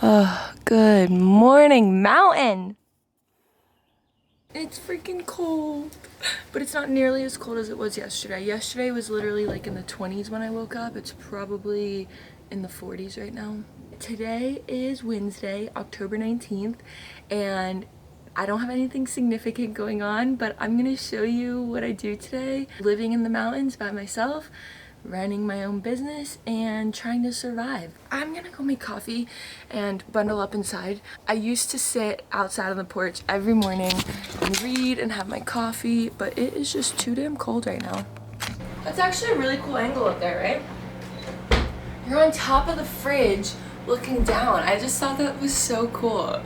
Oh, good morning, mountain. It's freaking cold, but it's not nearly as cold as it was yesterday. Yesterday was literally like in the 20s when I woke up. It's probably in the 40s right now. Today is Wednesday, October 19th, and I don't have anything significant going on, but I'm gonna show you what I do today. Living in the mountains by myself, running my own business, and trying to survive. I'm gonna go make coffee and bundle up inside. I used to sit outside on the porch every morning and read and have my coffee, but it is just too damn cold right now. That's actually a really cool angle up there, right? You're on top of the fridge looking down. I just thought that was so cool.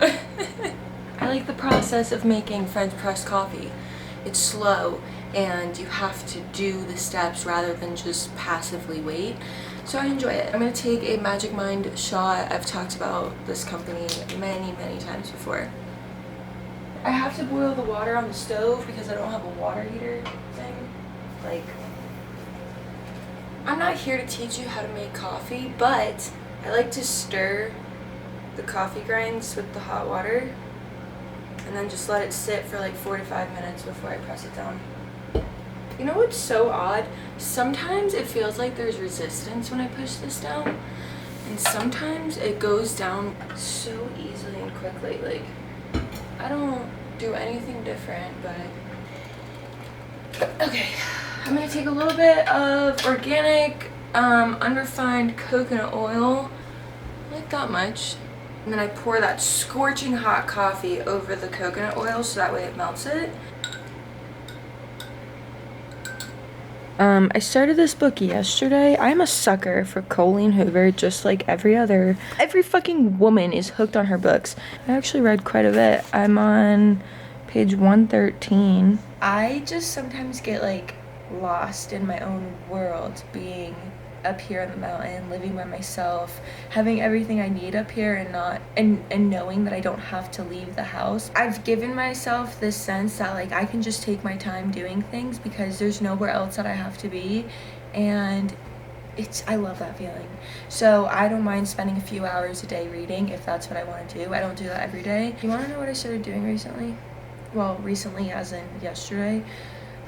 I like the process of making French press coffee. It's slow and you have to do the steps rather than just passively wait. So I enjoy it. I'm gonna take a Magic Mind shot. I've talked about this company many times before. I have to boil the water on the stove because I don't have a water heater thing. Like, I'm not here to teach you how to make coffee, but I like to stir the coffee grinds with the hot water and then just let it sit for like 4 to 5 minutes before I press it down. You know what's so odd? Sometimes it feels like there's resistance when I push this down, and sometimes it goes down so easily and quickly. Like, I don't do anything different, but okay. I'm gonna take a little bit of organic, unrefined coconut oil, like that much. And then I pour that scorching hot coffee over the coconut oil so that way it melts it. I started this book yesterday. I'm a sucker for Colleen Hoover, just like every fucking woman is hooked on her books. I actually read quite a bit. I'm on page 113. I just sometimes get like lost in my own world, being up here on the mountain, living by myself, having everything I need up here and knowing that I don't have to leave the house. I've given myself this sense that like I can just take my time doing things because there's nowhere else that I have to be, and I love that feeling. So I don't mind spending a few hours a day reading if that's what I want to do. I don't do that every day. You want to know what I started doing recently? Well, recently as in yesterday.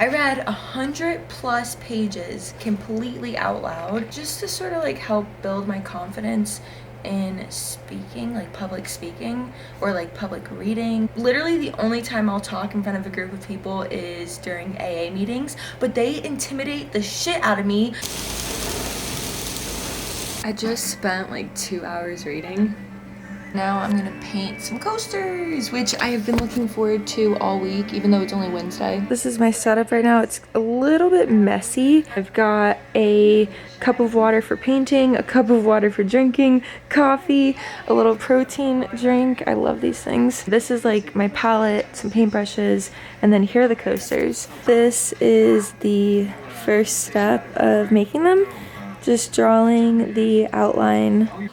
I read 100+ pages completely out loud just to sort of like help build my confidence in speaking, like public speaking or like public reading. Literally the only time I'll talk in front of a group of people is during AA meetings, but they intimidate the shit out of me. I just spent like 2 hours reading. Now I'm gonna paint some coasters, which I have been looking forward to all week, even though it's only Wednesday. This is my setup right now. It's a little bit messy. I've got a cup of water for painting, a cup of water for drinking, coffee, a little protein drink. I love these things. This is like my palette, some paintbrushes, and then here are the coasters. This is the first step of making them. Just drawing the outline.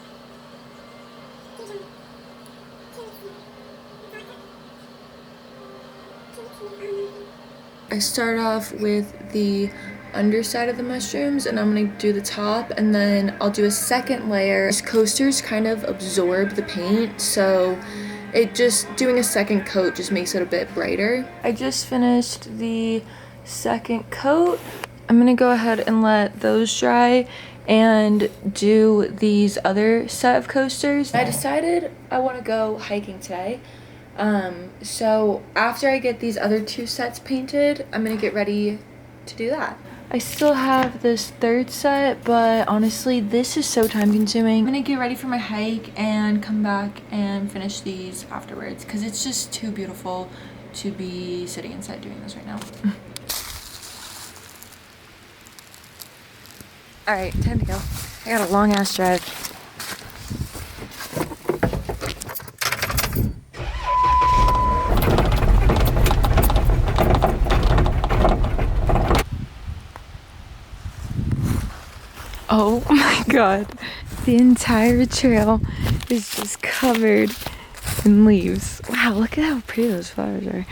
I start off with the underside of the mushrooms and I'm gonna do the top, and then I'll do a second layer. These coasters kind of absorb the paint, so doing a second coat just makes it a bit brighter. I just finished the second coat. I'm gonna go ahead and let those dry and do these other set of coasters. I decided I want to go hiking today. So after I get these other 2 sets painted, I'm gonna get ready to do that. I still have this third set, but honestly, this is so time consuming. I'm gonna get ready for my hike and come back and finish these afterwards because it's just too beautiful to be sitting inside doing this right now. All right, time to go. I got a long ass drive. Oh my god, the entire trail is just covered in leaves. Wow, look at how pretty those flowers are.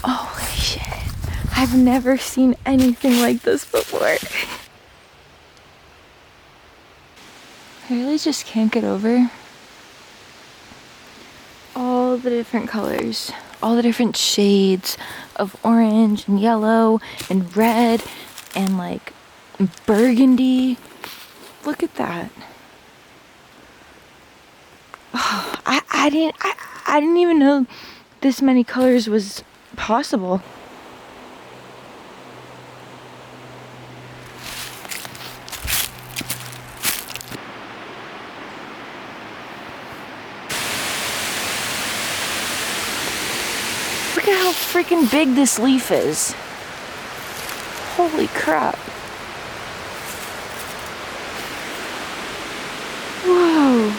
Holy shit, I've never seen anything like this before. I really just can't get over the different colors, all the different shades of orange and yellow and red and like burgundy. Look at that. Oh, I didn't even know this many colors was possible. Look at how freaking big this leaf is. Holy crap. Whoa.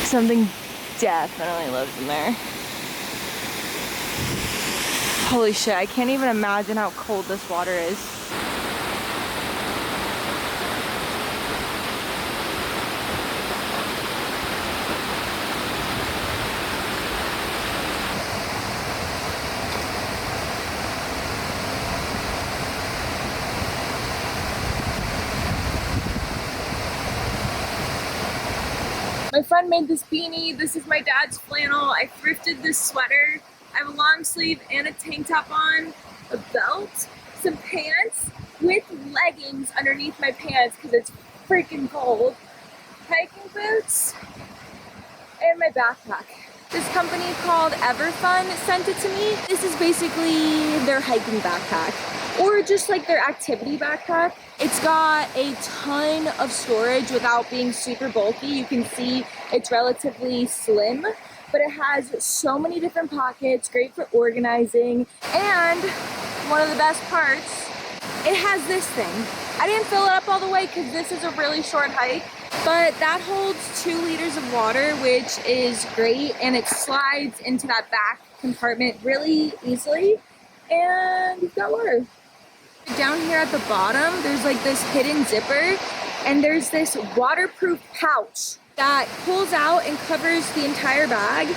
Something definitely lives in there. Holy shit, I can't even imagine how cold this water is. My friend made this beanie. This is my dad's flannel. I thrifted this sweater. I have a long sleeve and a tank top on, a belt, some pants with leggings underneath my pants because it's freaking cold, hiking boots, and my backpack. This company called Everfun sent it to me. This is basically their hiking backpack, or just like their activity backpack. It's got a ton of storage without being super bulky. You can see it's relatively slim, but it has so many different pockets, great for organizing. And one of the best parts, it has this thing. I didn't fill it up all the way because this is a really short hike, but that holds 2 liters of water, which is great, and it slides into that back compartment really easily, and you've got water. Down here at the bottom, there's like this hidden zipper, and there's this waterproof pouch that pulls out and covers the entire bag,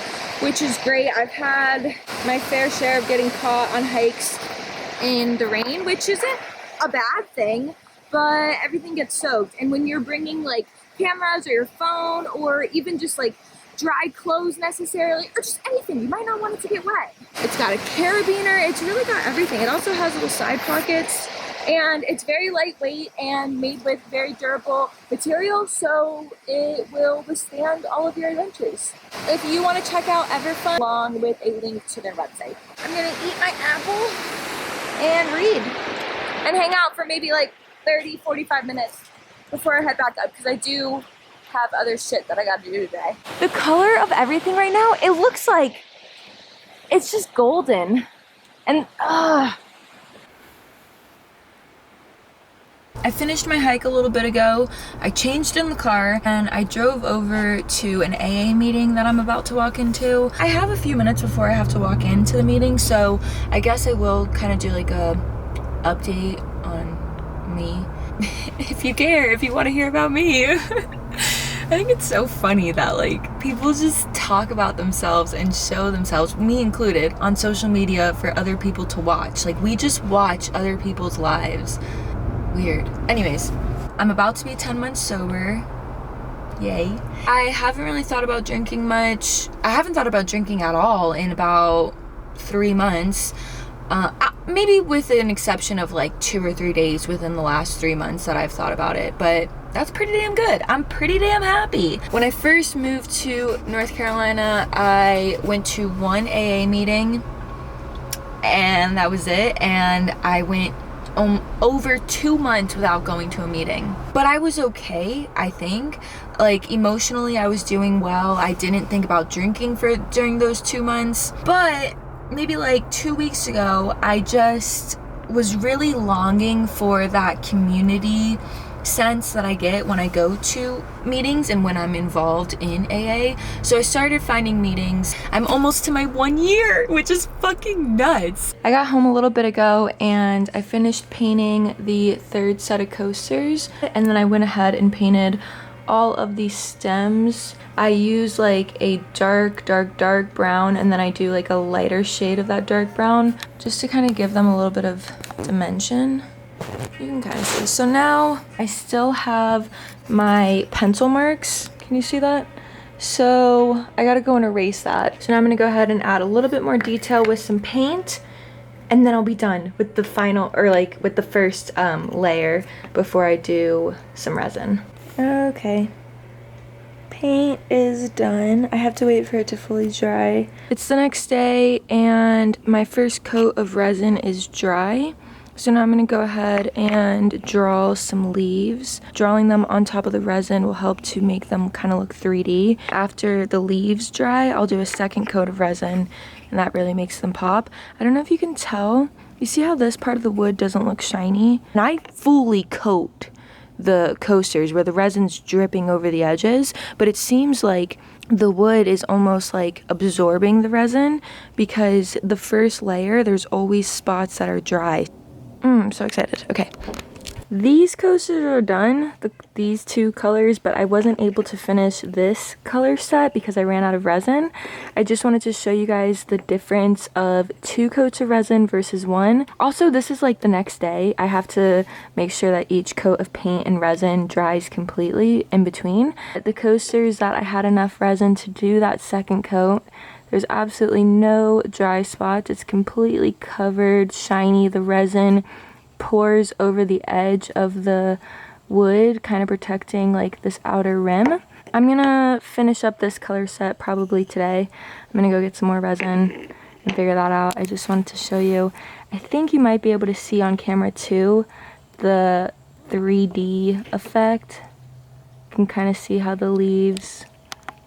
which is great. I've had my fair share of getting caught on hikes in the rain, which isn't a bad thing, but everything gets soaked. And when you're bringing like cameras or your phone, or even just like dry clothes necessarily, or just anything, you might not want it to get wet. It's got a carabiner. It's really got everything. It also has little side pockets, and it's very lightweight and made with very durable material, so it will withstand all of your adventures. If you want to check out Everfun, along with a link to their website. I'm gonna eat my apple and read and hang out for maybe like 30-45 minutes before I head back up, because I do have other shit that I gotta do today. The color of everything right now, it looks like it's just golden. And I finished my hike a little bit ago. I changed in the car and I drove over to an AA meeting that I'm about to walk into. I have a few minutes before I have to walk into the meeting, so I guess I will kind of do like a update on me. If you care, if you want to hear about me. I think it's so funny that like people just talk about themselves and show themselves, me included, on social media for other people to watch. Like we just watch other people's lives. Weird. Anyways, I'm about to be 10 months sober. Yay. I haven't really thought about drinking much. I haven't thought about drinking at all in about 3 months. Maybe with an exception of like 2 or 3 days within the last 3 months that I've thought about it, but that's pretty damn good. I'm pretty damn happy. When I first moved to North Carolina, I went to one AA meeting and that was it, and I went over 2 months without going to a meeting. But I was okay, I think. Like emotionally, I was doing well. I didn't think about drinking during those 2 months, but maybe like 2 weeks ago, I just was really longing for that community sense that I get when I go to meetings and when I'm involved in AA. So I started finding meetings. I'm almost to my 1 year, which is fucking nuts. I got home a little bit ago and I finished painting the 3rd set of coasters, and then I went ahead and painted all of these stems, I use like a dark brown, and then I do like a lighter shade of that dark brown just to kind of give them a little bit of dimension. You can kind of see. So now I still have my pencil marks. Can you see that? So I gotta go and erase that. So now I'm gonna go ahead and add a little bit more detail with some paint, and then I'll be done with the final, or like with the first layer before I do some resin. Okay. Paint is done. I have to wait for it to fully dry. It's the next day and my first coat of resin is dry. So now I'm going to go ahead and draw some leaves. Drawing them on top of the resin will help to make them kind of look 3D. After the leaves dry, I'll do a second coat of resin, and that really makes them pop. I don't know if you can tell. You see how this part of the wood doesn't look shiny? And I fully coat the coasters where the resin's dripping over the edges, but it seems like the wood is almost like absorbing the resin because the first layer, there's always spots that are dry. I'm so excited. Okay. These coasters are done, these two colors, but I wasn't able to finish this color set because I ran out of resin. I just wanted to show you guys the difference of 2 coats of resin versus 1. Also, this is like the next day. I have to make sure that each coat of paint and resin dries completely in between. The coasters that I had enough resin to do that second coat, there's absolutely no dry spots. It's completely covered, shiny. The resin pours over the edge of the wood, kind of protecting like this outer rim. I'm gonna finish up this color set probably today. I'm gonna go get some more resin and figure that out. I just wanted to show you. I think you might be able to see on camera too the 3D effect. You can kind of see how the leaves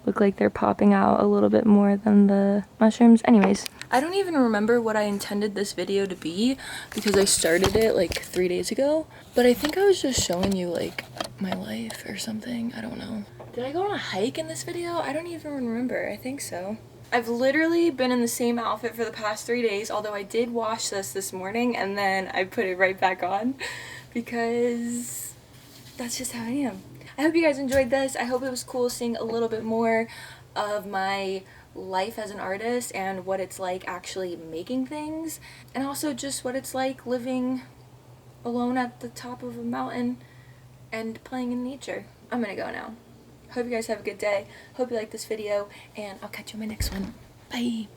look like they're popping out a little bit more than the mushrooms. Anyways, I don't even remember what I intended this video to be because I started it like 3 days ago, but I think I was just showing you like my life or something. I don't know. Did I go on a hike in this video? I don't even remember. I think so. I've literally been in the same outfit for the past 3 days, although I did wash this morning and then I put it right back on because that's just how I am. I hope you guys enjoyed this. I hope it was cool seeing a little bit more of my life as an artist and what it's like actually making things, and also just what it's like living alone at the top of a mountain and playing in nature. I'm gonna go now. Hope you guys have a good day. Hope you like this video, and I'll catch you in my next one. Bye!